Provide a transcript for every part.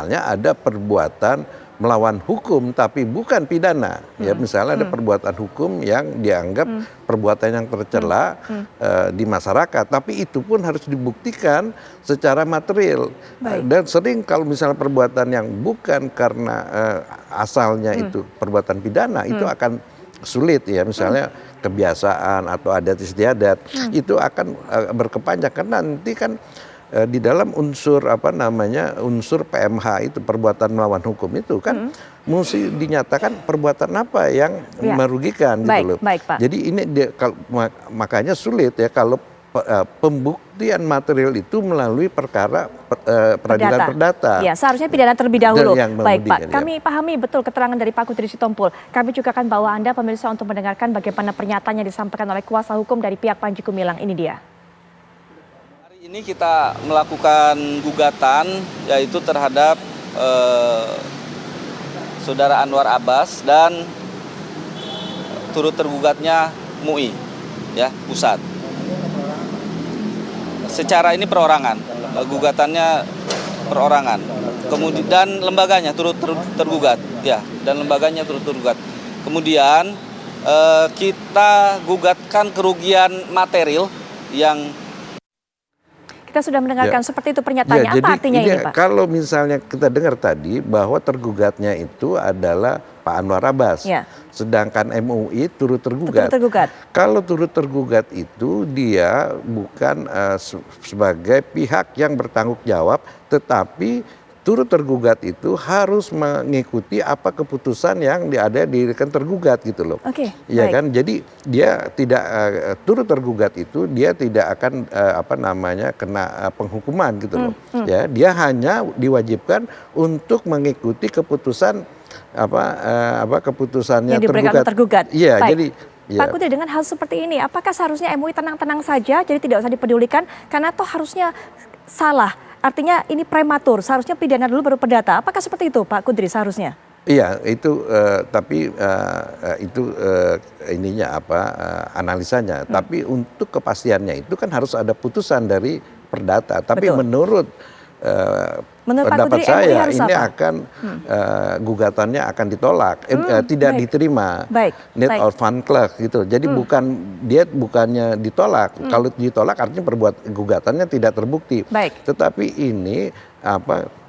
misalnya ada perbuatan melawan hukum tapi bukan pidana, ya misalnya ada perbuatan hukum yang dianggap perbuatan yang tercela di masyarakat, tapi itu pun harus dibuktikan secara material. Dan sering kalau misalnya perbuatan yang bukan karena asalnya itu perbuatan pidana itu akan sulit, ya misalnya kebiasaan atau adat istiadat itu akan berkepanjang karena nanti kan di dalam unsur unsur PMH itu perbuatan melawan hukum itu kan mesti dinyatakan perbuatan apa yang merugikan gitu loh. Pak. Jadi ini makanya sulit ya kalau pembuktian material itu melalui perkara peradilan perdata. Ya, seharusnya pidana terlebih dahulu. Baik Pak, ya. kami pahami betul keterangan dari Pak Kudri Sitompul. Kami juga akan bawa Anda pemirsa untuk mendengarkan bagaimana pernyataan yang disampaikan oleh kuasa hukum dari pihak Panji Gumilang. Ini dia. Ini kita melakukan gugatan yaitu terhadap Saudara Anwar Abbas dan turut tergugatnya MUI ya, pusat. Secara ini perorangan, gugatannya perorangan. Kemudian dan lembaganya turut tergugat ya, dan lembaganya turut tergugat. Kemudian kita gugatkan kerugian material yang kita sudah mendengarkan seperti itu pernyataannya. Apa artinya ini Pak? Kalau misalnya kita dengar tadi bahwa tergugatnya itu adalah Pak Anwar Abbas, sedangkan MUI turut tergugat. Kalau turut tergugat itu dia bukan sebagai pihak yang bertanggung jawab, tetapi turut tergugat itu harus mengikuti apa keputusan yang ada di rekan tergugat gitu loh. Ya kan, jadi dia tidak turut tergugat itu dia tidak akan kena penghukuman gitu loh. Ya, dia hanya diwajibkan untuk mengikuti keputusan keputusannya yang diberikan tergugat. Iya, jadi Pak Kudri, dengan hal seperti ini, apakah seharusnya MUI tenang-tenang saja, jadi tidak usah dipedulikan, karena toh harusnya salah. Artinya ini prematur, seharusnya pidana dulu baru perdata. Apakah seperti itu Pak Kudri seharusnya? Iya, itu tapi itu analisanya. Tapi untuk kepastiannya itu kan harus ada putusan dari perdata. Tapi menurut pendapat saya ini akan gugatannya akan ditolak, tidak diterima, net or fan clerk gitu. Jadi bukannya ditolak. Kalau ditolak artinya gugatannya tidak terbukti. Tetapi ini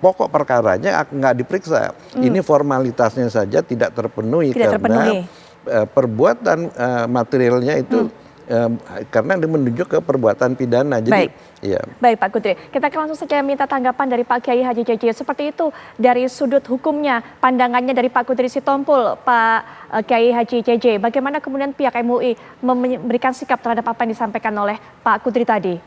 pokok perkaranya nggak diperiksa. Ini formalitasnya saja tidak terpenuhi karena perbuatan materialnya itu karena dia menunjuk ke perbuatan pidana. Jadi, Baik Pak Kudri, kita langsung saja minta tanggapan dari Pak Kiai Haji JJ. Seperti itu dari sudut hukumnya, pandangannya dari Pak Kudri Sitompul, Pak Kiai Haji JJ. Bagaimana kemudian pihak MUI memberikan sikap terhadap apa yang disampaikan oleh Pak Kudri tadi?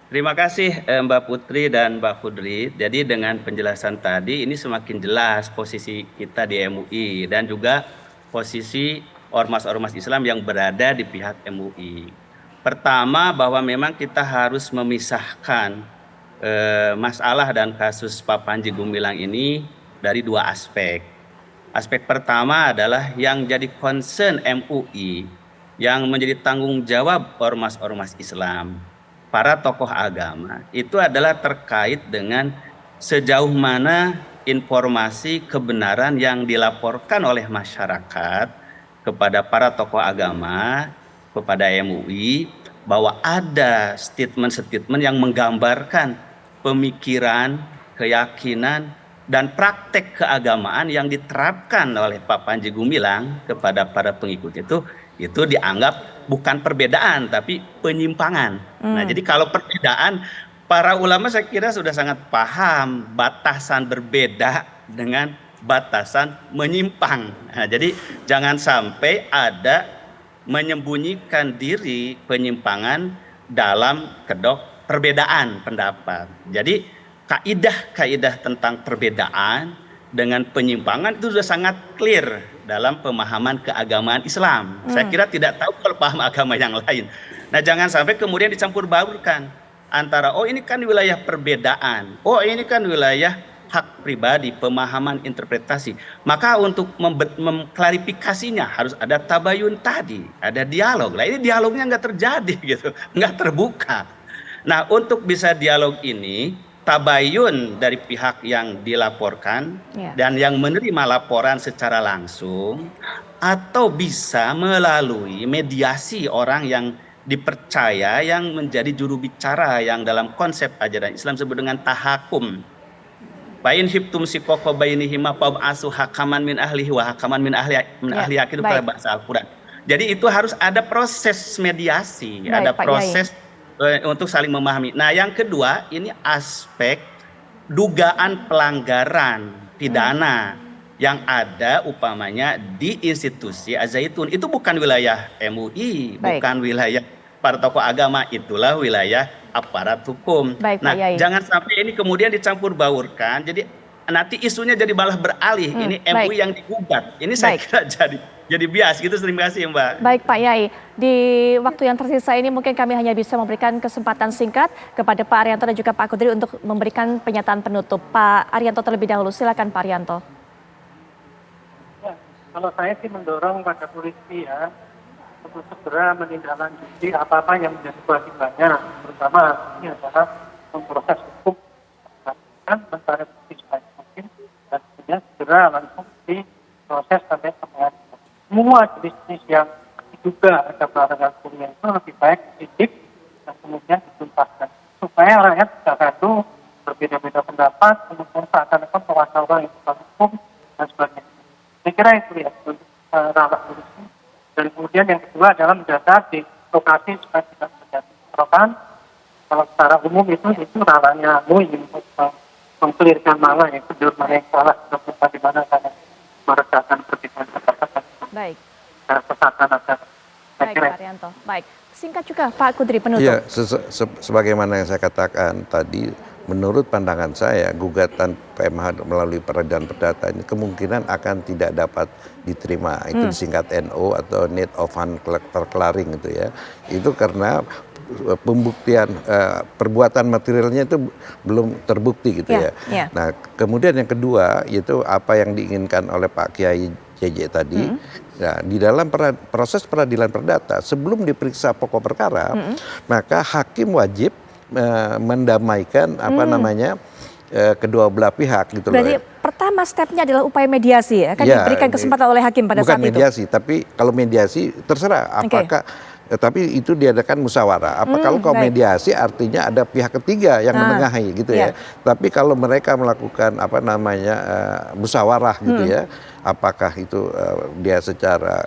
Terima kasih Mbak Putri dan Mbak Kudri. Jadi dengan penjelasan tadi ini semakin jelas posisi kita di MUI dan juga posisi ormas-ormas Islam yang berada di pihak MUI. Pertama, bahwa memang kita harus memisahkan masalah dan kasus Pak Panji Gumilang ini dari dua aspek. Aspek pertama adalah yang jadi concern MUI, yang menjadi tanggung jawab ormas-ormas Islam, para tokoh agama, itu adalah terkait dengan sejauh mana informasi kebenaran yang dilaporkan oleh masyarakat kepada para tokoh agama, kepada MUI, bahwa ada statement-statement yang menggambarkan pemikiran, keyakinan, dan praktek keagamaan yang diterapkan oleh Pak Panji Gumilang kepada para pengikut itu dianggap bukan perbedaan tapi penyimpangan. Nah, jadi kalau perbedaan, para ulama saya kira sudah sangat paham batasan berbeda dengan batasan menyimpang. Nah, jadi jangan sampai ada menyembunyikan diri penyimpangan dalam kedok perbedaan pendapat. Jadi kaidah-kaidah tentang perbedaan dengan penyimpangan itu sudah sangat clear dalam pemahaman keagamaan Islam. Saya kira tidak tahu kalau paham agama yang lain. Nah, jangan sampai kemudian dicampur baurkan antara ini kan wilayah perbedaan, ini kan wilayah hak pribadi, pemahaman, interpretasi. Maka untuk mengklarifikasinya harus ada tabayun tadi, ada dialog. Nah, ini dialognya nggak terjadi gitu, nggak terbuka. Nah, untuk bisa dialog ini tabayun dari pihak yang dilaporkan dan yang menerima laporan secara langsung, atau bisa melalui mediasi orang yang dipercaya yang menjadi juru bicara yang dalam konsep ajaran Islam disebut dengan tahakum. Bain hibtum sikoko bainihima fab'asu hakaman min ahlihi wa hakaman min ahli itu pada bahasa Al-Quran. Jadi itu harus ada proses mediasi, ada proses untuk saling memahami. Nah, yang kedua ini aspek dugaan pelanggaran pidana yang ada upamanya di institusi Az-Zaitun. Itu bukan wilayah MUI, bukan wilayah para tokoh agama, itulah wilayah aparat hukum. Nah, jangan sampai ini kemudian dicampur baurkan, jadi nanti isunya jadi malah beralih, ini MUI yang digugat. Ini saya kira jadi bias gitu. Terima kasih Mbak. Baik Pak Yai, di waktu yang tersisa ini mungkin kami hanya bisa memberikan kesempatan singkat kepada Pak Arianto dan juga Pak Kudri untuk memberikan pernyataan penutup. Pak Arianto terlebih dahulu, silakan Pak Arianto. Ya, kalau saya sih mendorong pada polisi ya, untuk segera menindaklanjuti apa-apa yang menjadi kewajibannya, terutama ini adalah memproses hukum dan mencari bukti sebaik mungkin dan kemudian segera langsung diproses sampai ke pengadilan. Semua jenis-jenis yang diduga ada pelanggaran hukum itu lebih baik dididik dan kemudian dituntaskan supaya rakyat tidak gaduh, berbeda-beda pendapat, kemudian seakan-akan penguasa yang hukum dan sebagainya. Saya kira itu ya untuk ranah polisi. Dan kemudian yang kedua adalah menjaga di lokasi supaya tidak terjadi bentrokan. Kalau secara umum itu ranahnya MUI untuk mengkelirkan mana yang benar, mana yang salah, bagaimana cara meredakan perbedaan pendapat. Baik. Kesatuan agar. Baik Pak Arianto. Baik. Singkat juga Pak Kudri penutup. Iya, sebagaimana yang saya katakan tadi, menurut pandangan saya gugatan PMH melalui peradilan perdata ini kemungkinan akan tidak dapat diterima. Itu disingkat NO atau Need of Unclearing itu ya. Itu karena pembuktian perbuatan materialnya itu belum terbukti gitu ya. Nah, kemudian yang kedua yaitu apa yang diinginkan oleh Pak Kiai JJ tadi. Nah, di dalam proses peradilan perdata sebelum diperiksa pokok perkara, maka hakim wajib mendamaikan kedua belah pihak gitu. Berarti pertama stepnya adalah upaya mediasi ya, kan diberikan kesempatan oleh hakim pada saat itu. Bukan mediasi, tapi kalau mediasi terserah apakah tapi itu diadakan musyawarah. Kalau mediasi artinya ada pihak ketiga yang menengahi gitu ya. Tapi kalau mereka melakukan musyawarah gitu ya, apakah itu dia secara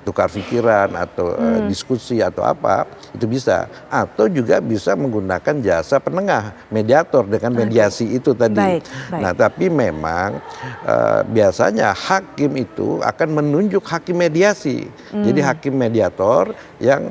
tukar pikiran atau diskusi atau apa, itu bisa. Atau juga bisa menggunakan jasa penengah, mediator dengan mediasi itu tadi. Nah, tapi memang biasanya hakim itu akan menunjuk hakim mediasi. Jadi hakim mediator yang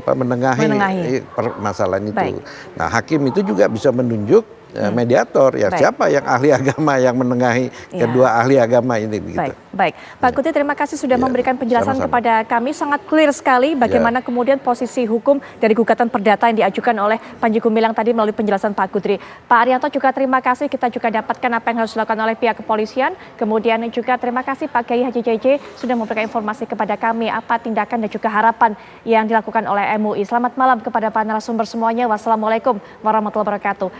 menengahi permasalahan itu. Nah, hakim itu juga bisa menunjuk mediator ya. Siapa yang ahli agama yang menengahi kedua ahli agama ini begitu. Baik. Pak Kudri, terima kasih sudah memberikan penjelasan kepada kami, sangat clear sekali bagaimana kemudian posisi hukum dari gugatan perdata yang diajukan oleh Panji Gumilang tadi melalui penjelasan Pak Kudri. Pak Arianto juga terima kasih, kita juga dapatkan apa yang harus dilakukan oleh pihak kepolisian. Kemudian juga terima kasih Pak Kiai Haji JJ sudah memberikan informasi kepada kami apa tindakan dan juga harapan yang dilakukan oleh MUI. Selamat malam kepada para narasumber semuanya. Wassalamualaikum warahmatullahi wabarakatuh.